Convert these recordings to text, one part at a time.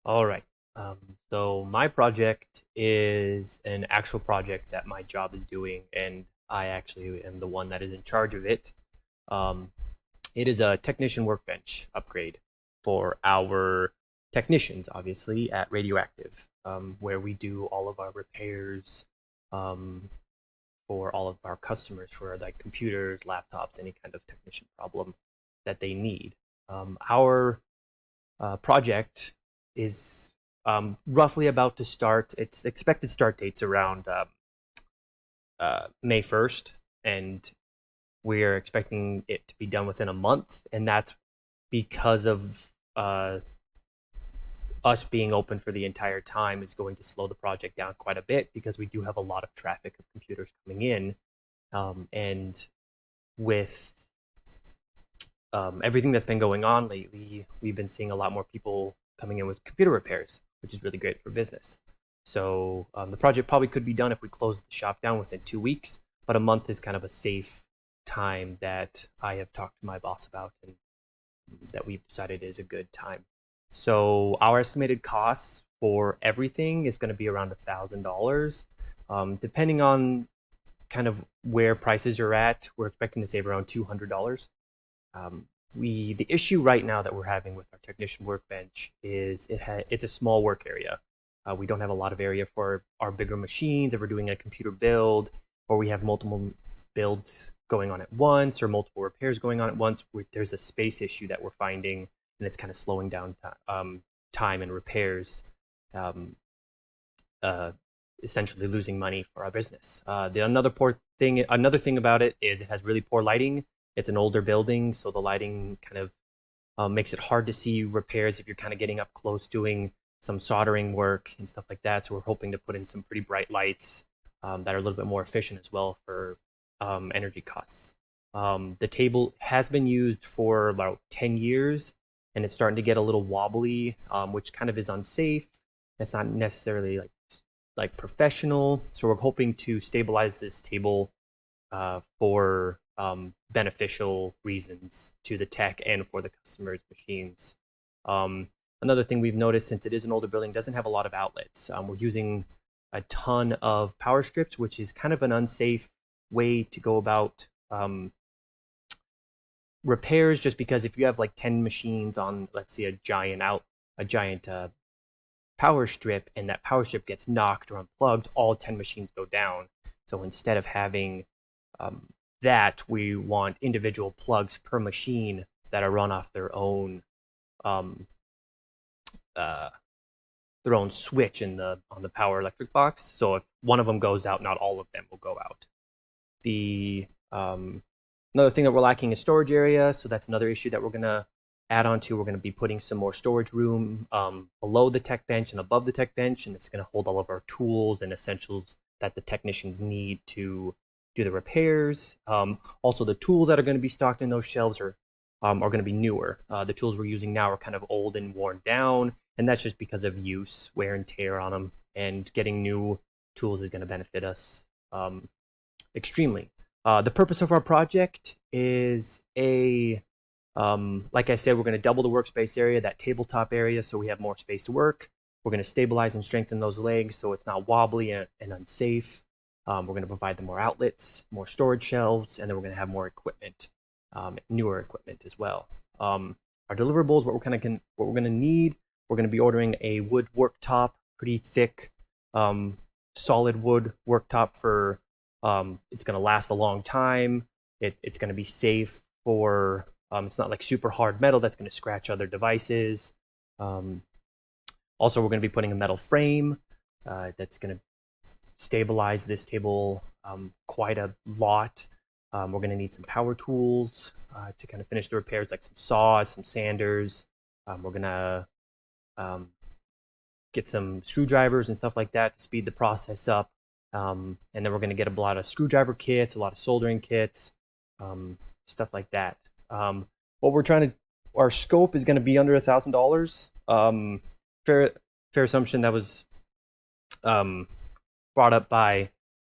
All right. So my project is an actual project that my job is doing, and I actually am the one that is in charge of it. Um, it is a technician workbench upgrade for our technicians, obviously, at Radioactive, where we do all of our repairs um, for all of our customers for like computers, laptops, any kind of technician problem that they need. Our project is roughly about to start. Its expected start date's around May 1st, and we're expecting it to be done within a month. And that's because of us being open for the entire time is going to slow the project down quite a bit because we do have a lot of traffic of computers coming in. And with everything that's been going on lately, we've been seeing a lot more people coming in with computer repairs, which is really great for business. So the project probably could be done if we close the shop down within 2 weeks, but a month is kind of a safe time that I have talked to my boss about and that we've decided is a good time. So our estimated costs for everything is going to be around $1,000. Depending on kind of where prices are at, we're expecting to save around $200. The issue right now that we're having with our technician workbench is it's a small work area. We don't have a lot of area for our bigger machines if we're doing a computer build, or we have multiple builds going on at once, or multiple repairs going on at once. There's a space issue that we're finding, and it's kind of slowing down time and repairs, um, uh, essentially losing money for our business. Another thing about it is it has really poor lighting. It's an older building, so the lighting kind of makes it hard to see repairs if you're kind of getting up close doing some soldering work and stuff like that. So we're hoping to put in some pretty bright lights that are a little bit more efficient as well for energy costs. The table has been used for about 10 years and it's starting to get a little wobbly, which kind of is unsafe. It's not necessarily like professional. So we're hoping to stabilize this table for beneficial reasons to the tech and for the customers' machines. Another thing we've noticed, since it is an older building, doesn't have a lot of outlets. We're using a ton of power strips, which is kind of an unsafe way to go about repairs. Just because if you have like 10 machines on, let's say, a giant power strip, and that power strip gets knocked or unplugged, all 10 machines go down. So instead of having um, that, we want individual plugs per machine that are run off um, uh, their own switch in the on the power electric box. So if one of them goes out, not all of them will go out. The Another thing that we're lacking is storage area, so that's another issue that we're gonna add on to. We're gonna be putting some more storage room below the tech bench and above the tech bench, and it's gonna hold all of our tools and essentials that the technicians need to do the repairs. Also, the tools that are going to be stocked in those shelves are going to be newer. The tools we're using now are kind of old and worn down, and that's just because of use, wear and tear on them. And getting new tools is going to benefit us extremely. The purpose of our project is like I said, we're going to double the workspace area, that tabletop area, so we have more space to work. We're going to stabilize and strengthen those legs so it's not wobbly and unsafe. We're going to provide them more outlets, more storage shelves, and then we're going to have more equipment, newer equipment as well. Our deliverables, what we're going to need, we're going to be ordering a wood worktop, pretty thick, solid wood worktop for. It's going to last a long time. It's going to be safe for. It's not like super hard metal that's going to scratch other devices. Um, Also, we're going to be putting a metal frame that's going to stabilize this table quite a lot. We're going to need some power tools to kind of finish the repairs, like some saws, some sanders. We're going to um, get some screwdrivers and stuff like that to speed the process up. And then we're going to get a lot of screwdriver kits, a lot of soldering kits, stuff like that. What we're trying to, our scope is going to be under $1,000. Fair, fair assumption. That was um, brought up by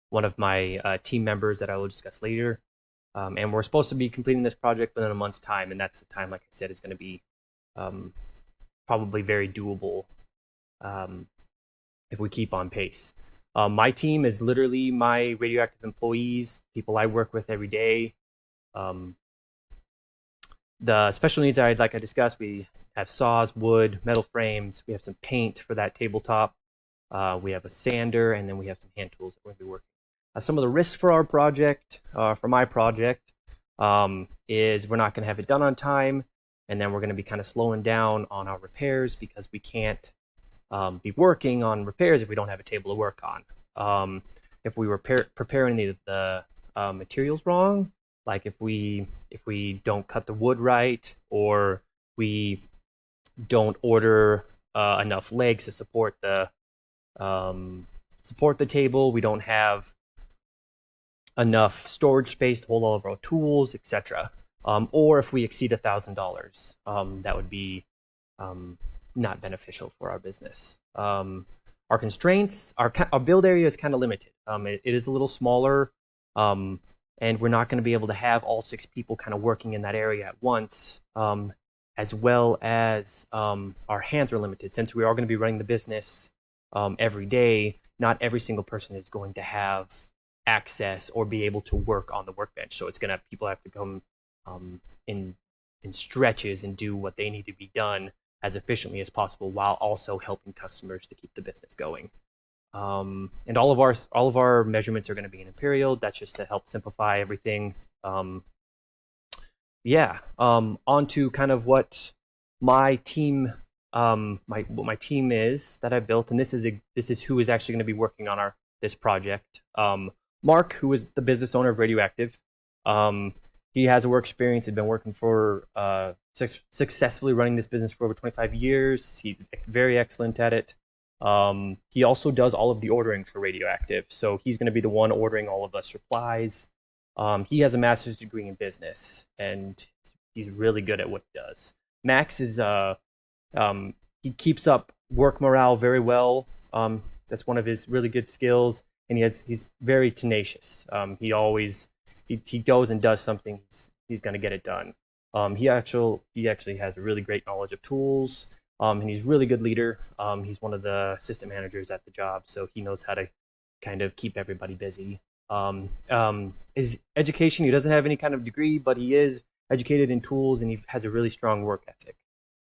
one of my team members that I will discuss later. And we're supposed to be completing this project within a month's time, and that's the time, like I said, is going to be um, probably very doable if we keep on pace. My team is literally my radioactive employees, people I work with every day. Um, the special needs like I discussed, we have saws, wood, metal frames. We have some paint for that tabletop. We have a sander, and then we have some hand tools that we're going to be working. Some of the risks for our project, for my project, is we're not going to have it done on time, and then we're going to be kind of slowing down on our repairs because we can't be working on repairs if we don't have a table to work on. If we were preparing the materials wrong, like if we don't cut the wood right, or we don't order enough legs to support the table, we don't have enough storage space to hold all of our tools, etc. Or if we exceed $1,000, that would be not beneficial for our business. Our constraints, our build area is kind of limited. It is a little smaller, and we're not going to be able to have all 6 people kind of working in that area at once, as well as our hands are limited. Since we are going to be running the business every day, not every single person is going to have access or be able to work on the workbench. So it's going to people have to come in stretches and do what they need to be done as efficiently as possible, while also helping customers to keep the business going. And all of our measurements are going to be in imperial. That's just to help simplify everything. On to kind of what my team my team is that I built, and this is who is actually going to be working on this project. Mark, who is the business owner of Radioactive, he has a work experience. He's been working for successfully running this business for over 25 years. He's very excellent at it. He also does all of the ordering for Radioactive, so he's going to be the one ordering all of the supplies. He has a master's degree in business, and he's really good at what he does. Max is he keeps up work morale very well. That's one of his really good skills, and he's very tenacious. He goes and does something. He's going to get it done. He actually has a really great knowledge of tools, and he's a really good leader. He's one of the assistant managers at the job, so he knows how to kind of keep everybody busy. His education, he doesn't have any kind of degree, but he is educated in tools, and he has a really strong work ethic.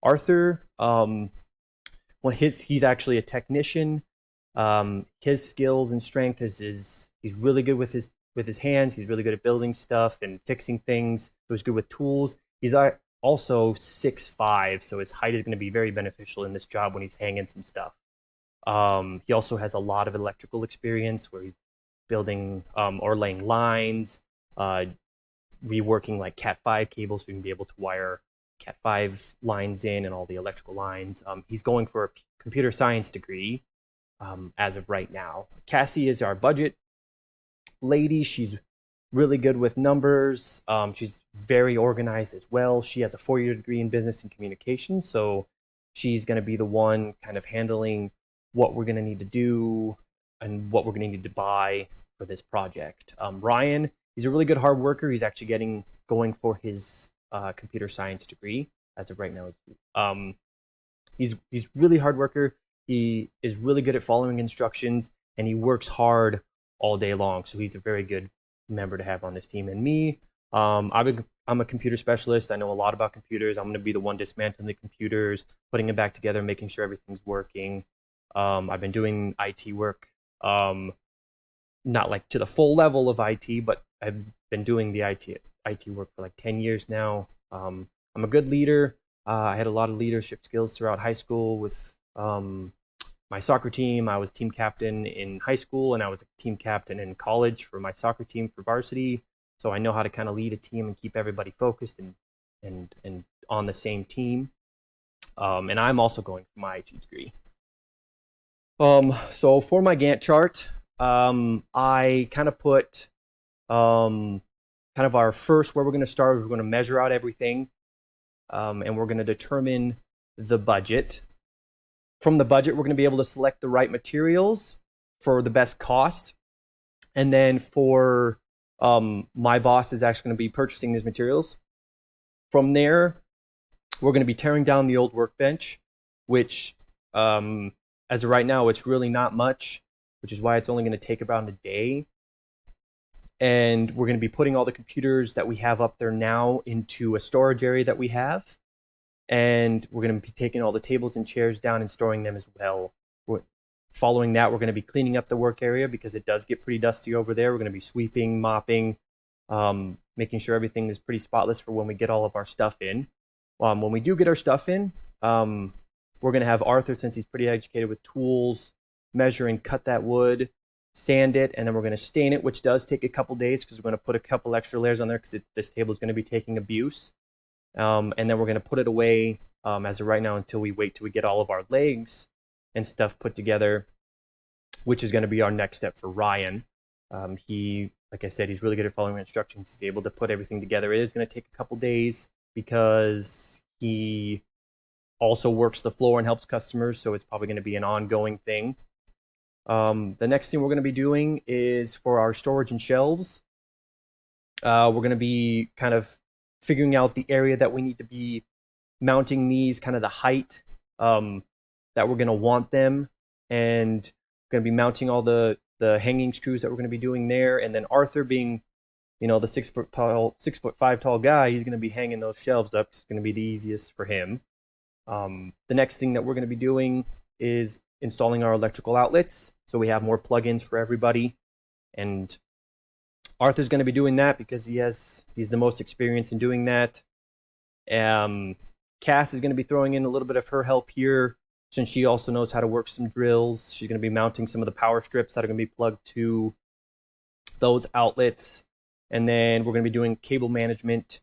Arthur, he's actually a technician. His skills and strength is he's really good with his hands. He's really good at building stuff and fixing things. He's good with tools. He's also 6'5", so his height is going to be very beneficial in this job when he's hanging some stuff. He also has a lot of electrical experience where he's building or laying lines, reworking like Cat5 cables so we can be able to wire Cat5 lines in and all the electrical lines. He's going for a computer science degree as of right now. Cassie is our budget lady. She's really good with numbers. She's very organized as well. She has a 4-year degree in business and communication, so she's going to be the one kind of handling what we're going to need to do and what we're going to need to buy for this project. Ryan, he's a really good hard worker. He's actually going for his computer science degree as of right now. He's really hard worker. He is really good at following instructions, and he works hard all day long. So he's a very good member to have on this team. And me, I'm a computer specialist. I know a lot about computers. I'm going to be the one dismantling the computers, putting them back together, making sure everything's working. I've been doing IT work, not like to the full level of IT, but I've been doing the IT work for like 10 years now. I'm a good leader. I had a lot of leadership skills throughout high school with my soccer team. I was team captain in high school, and I was a team captain in college for my soccer team for varsity. So I know how to kind of lead a team and keep everybody focused and on the same team. And I'm also going for my IT degree. So for my Gantt chart, I kind of put kind of our first, where we're going to start. We're going to measure out everything, and we're going to determine the budget. From the budget, we're going to be able to select the right materials for the best cost. And then for my boss is actually going to be purchasing these materials. From there, we're going to be tearing down the old workbench, which as of right now, it's really not much, which is why it's only going to take about a day. And we're going to be putting all the computers that we have up there now into a storage area that we have. And we're going to be taking all the tables and chairs down and storing them as well. Following that, we're going to be cleaning up the work area because it does get pretty dusty over there. We're going to be sweeping, mopping, making sure everything is pretty spotless for when we get all of our stuff in. When we do get our stuff in, we're going to have Arthur, since he's pretty educated with tools, measure and cut that wood, sand it, and then we're going to stain it, which does take a couple days because we're going to put a couple extra layers on there because this table is going to be taking abuse. And then we're going to put it away as of right now until we wait till we get all of our legs and stuff put together, which is going to be our next step for Ryan. He, like I said, he's really good at following instructions. He's able to put everything together. It is going to take a couple days because he also works the floor and helps customers, so it's probably going to be an ongoing thing. The next thing we're going to be doing is for our storage and shelves. We're going to be kind of figuring out the area that we need to be mounting these, kind of the height that we're going to want them, and we're going to be mounting all the hanging screws that we're going to be doing there. And then Arthur, being the 6'5" tall guy, he's going to be hanging those shelves up. It's going to be the easiest for him. The next thing that we're going to be doing is installing our electrical outlets, so we have more plugins for everybody. And Arthur's going to be doing that because he's the most experience in doing that. Cass is going to be throwing in a little bit of her help here, since she also knows how to work some drills. She's going to be mounting some of the power strips that are going to be plugged to those outlets. And then we're going to be doing cable management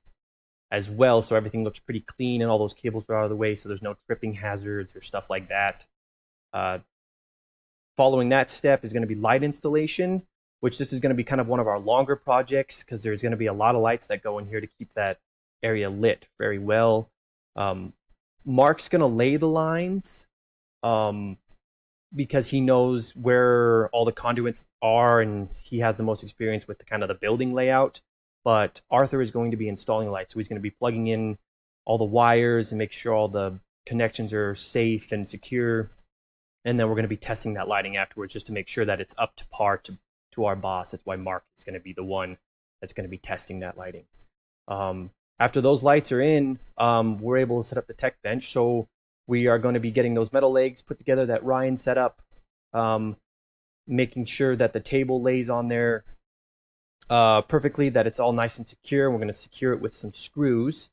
as well, so everything looks pretty clean and all those cables are out of the way, so there's no tripping hazards or stuff like that. Following that step is going to be light installation, which this is going to be kind of one of our longer projects because there's going to be a lot of lights that go in here to keep that area lit very well. Mark's going to lay the lines because he knows where all the conduits are and he has the most experience with the kind of the building layout. But Arthur is going to be installing lights, so he's going to be plugging in all the wires and make sure all the connections are safe and secure. And then we're going to be testing that lighting afterwards just to make sure that it's up to par to our boss. That's why Mark is going to be the one that's going to be testing that lighting. After those lights are in, we're able to set up the tech bench. So we are going to be getting those metal legs put together that Ryan set up, making sure that the table lays on there perfectly, that it's all nice and secure. We're going to secure it with some screws.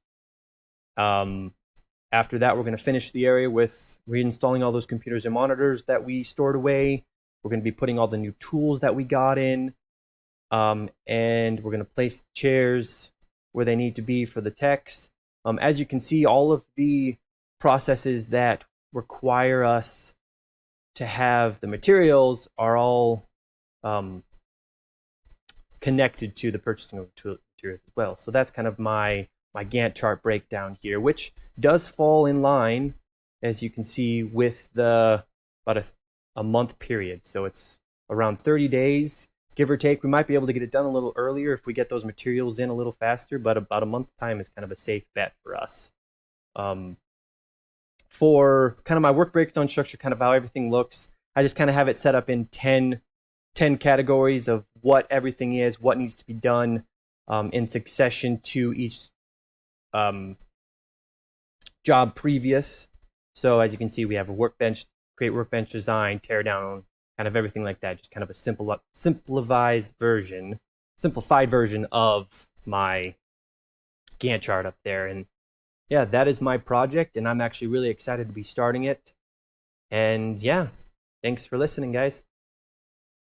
After that, we're going to finish the area with reinstalling all those computers and monitors that we stored away. We're going to be putting all the new tools that we got in, and we're going to place the chairs where they need to be for the techs. As you can see, all of the processes that require us to have the materials are all connected to the purchasing of materials as well. So that's kind of my Gantt chart breakdown here, which does fall in line, as you can see, with the about a month period. So it's around 30 days, give or take. We might be able to get it done a little earlier if we get those materials in a little faster, but about a month time is kind of a safe bet for us. For kind of my work breakdown structure, kind of how everything looks, I just kind of have it set up in 10 categories of what everything is, what needs to be done in succession to each job previous. So as you can see, we have a workbench, create workbench design, tear down, kind of everything like that. Just kind of a simplified version of my Gantt chart up there. And yeah, that is my project, and I'm actually really excited to be starting it. And yeah, thanks for listening, guys.